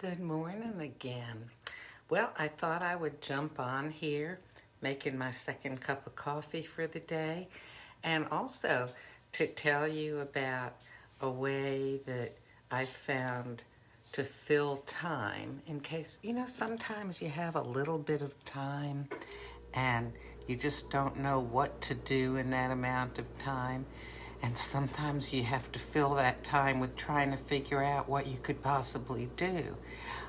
Good morning again. Well, I thought I would jump on here, making my second cup of coffee for the day, and also to tell you about a way that I found to fill time in case, sometimes you have a little bit of time and you just don't know what to do in that amount of time. And sometimes you have to fill that time with trying to figure out what you could possibly do.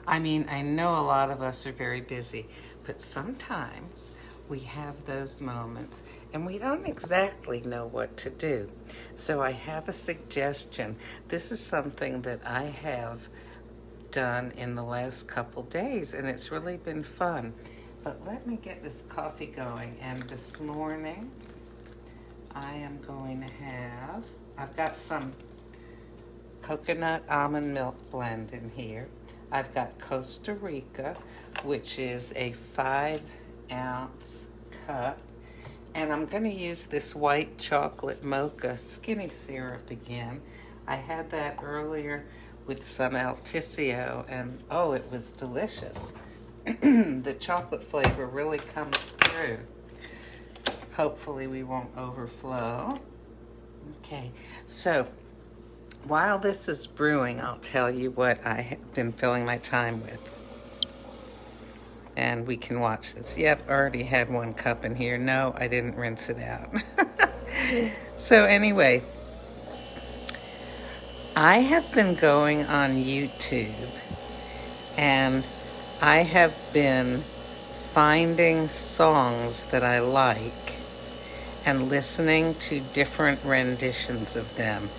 I mean, I know a lot of us are very busy, but sometimes we have those moments and we don't exactly know what to do. So I have a suggestion. This is something that I have done in the last couple days, and it's really been fun. But let me get this coffee going. And this morning, I am going to have, I've got some coconut almond milk blend in here. I've got Costa Rica, which is a 5-ounce cup. And I'm going to use this white chocolate mocha skinny syrup again. I had that earlier with some Altisio, and oh, it was delicious. The chocolate flavor really comes through. Hopefully we won't overflow. Okay, so while this is brewing, I'll tell you what I have been filling my time with. And we can watch this. Yep, already had 1 cup in here. No, I didn't rinse it out. So anyway, I have been going on YouTube, and I have been finding songs that I like and listening to different renditions of them,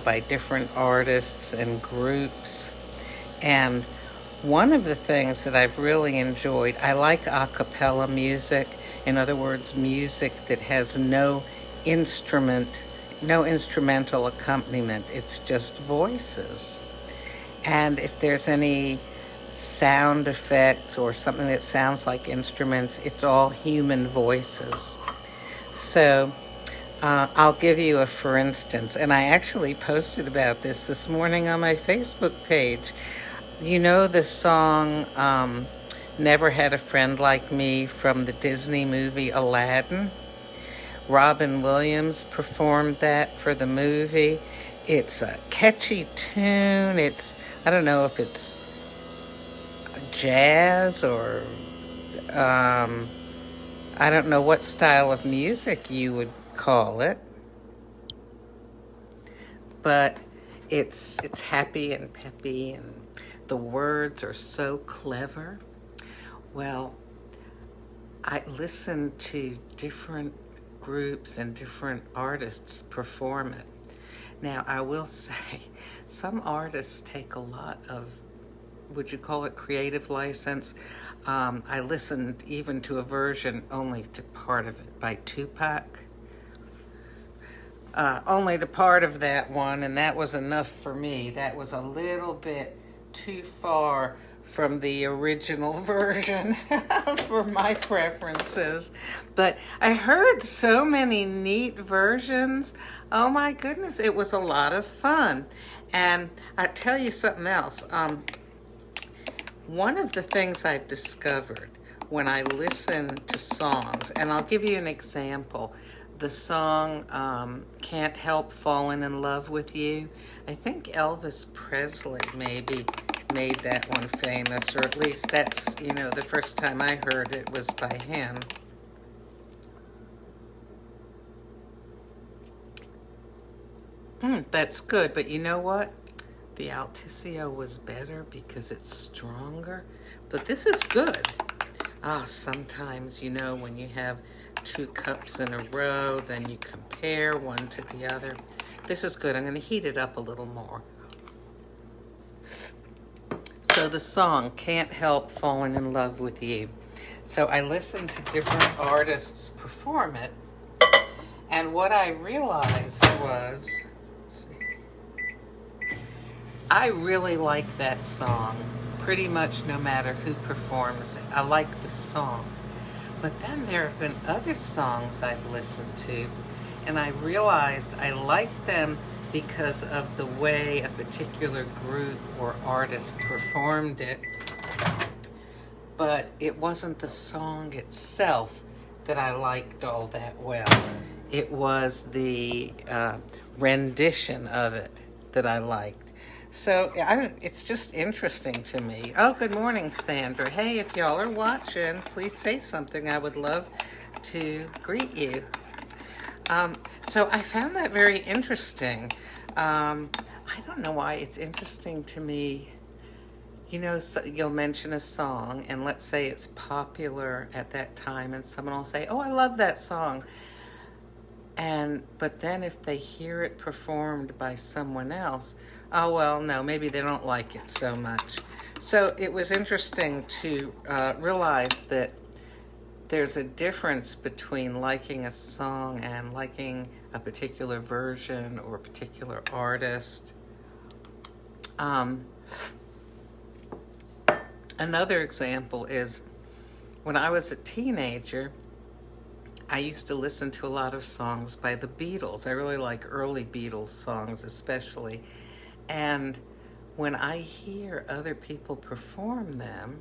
by different artists and groups. And one of the things that I've really enjoyed, I like a cappella music. In other words, music that has no instrumental accompaniment. It's just voices. And if there's any sound effects or something that sounds like instruments, it's all human voices. So I'll give you a for instance, and I actually posted about this morning on my Facebook page. You know the song Never Had a Friend Like Me from the Disney movie Aladdin? Robin Williams performed that for the movie. It's a catchy tune. I don't know if it's jazz or I don't know what style of music you would call it, but it's happy and peppy, and the words are so clever. Well, I listen to different groups and different artists perform it. Now, I will say, some artists take a lot of, would you call it creative license? I listened even to a version, only to part of it, by Tupac. Only the part of that one, and that was enough for me. That was a little bit too far from the original version for my preferences. But I heard so many neat versions. Oh my goodness, it was a lot of fun. And I tell you something else. One of the things I've discovered when I listen to songs, and I'll give you an example. The song Can't Help Falling in Love with You. I think Elvis Presley maybe made that one famous, or at least that's, the first time I heard it was by him. That's good, but you know what? The Altisio was better because it's stronger, but this is good. Sometimes, when you have 2 cups in a row, then you compare one to the other. This is good. I'm going to heat it up a little more. So the song, Can't Help Falling in Love with You. So I listened to different artists perform it, and what I realized was, I really like that song, pretty much no matter who performs it. I like the song. But then there have been other songs I've listened to, and I realized I like them because of the way a particular group or artist performed it, but it wasn't the song itself that I liked all that well. It was the rendition of it that I liked. So it's just interesting to me. Oh, good morning, Sandra. Hey, if y'all are watching, please say something. I would love to greet you. So I found that very interesting. I don't know why it's interesting to me. You know, so you'll mention a song, and let's say it's popular at that time, and someone will say, "Oh, I love that song." But then if they hear it performed by someone else, oh, well, no, maybe they don't like it so much. So it was interesting to realize that there's a difference between liking a song and liking a particular version or a particular artist. Another example is when I was a teenager, I used to listen to a lot of songs by the Beatles. I really like early Beatles songs especially. And when I hear other people perform them,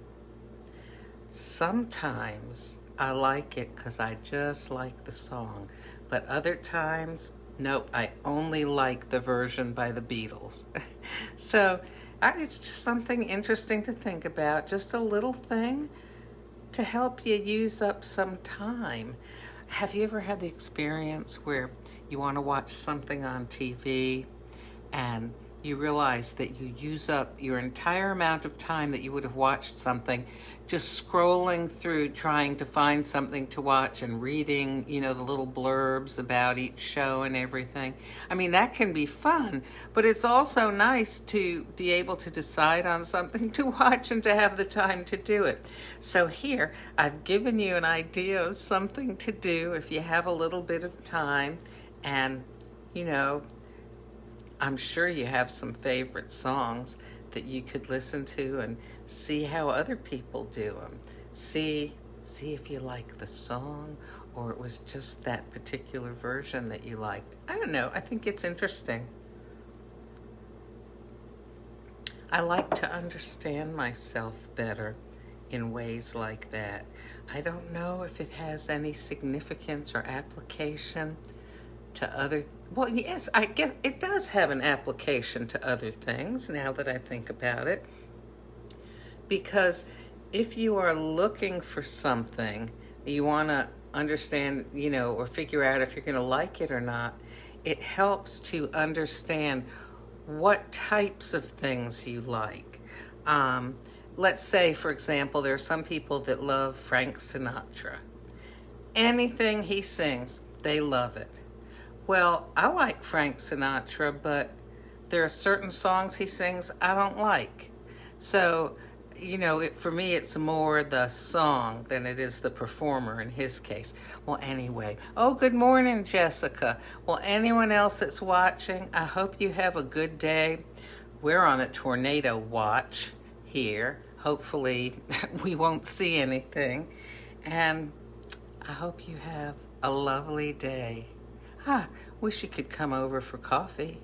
sometimes I like it because I just like the song. But other times, nope, I only like the version by the Beatles. So it's just something interesting to think about, just a little thing to help you use up some time. Have you ever had the experience where you want to watch something on TV and you realize that you use up your entire amount of time that you would have watched something just scrolling through trying to find something to watch and reading, you know, the little blurbs about each show and everything? I mean, that can be fun, but it's also nice to be able to decide on something to watch and to have the time to do it. So here, I've given you an idea of something to do if you have a little bit of time, and, you know, I'm sure you have some favorite songs that you could listen to and see how other people do them. See if you like the song or it was just that particular version that you liked. I don't know. I think it's interesting. I like to understand myself better in ways like that. I don't know if it has any significance or application to other. Well, yes, I guess it does have an application to other things now that I think about it. Because if you are looking for something, you want to understand, you know, or figure out if you're going to like it or not, it helps to understand what types of things you like. Let's say, for example, there are some people that love Frank Sinatra. Anything he sings, they love it. Well, I like Frank Sinatra, but there are certain songs he sings I don't like. So, you know, for me, it's more the song than it is the performer in his case. Well, anyway. Oh, good morning, Jessica. Well, anyone else that's watching, I hope you have a good day. We're on a tornado watch here. Hopefully, we won't see anything. And I hope you have a lovely day. Wish you could come over for coffee.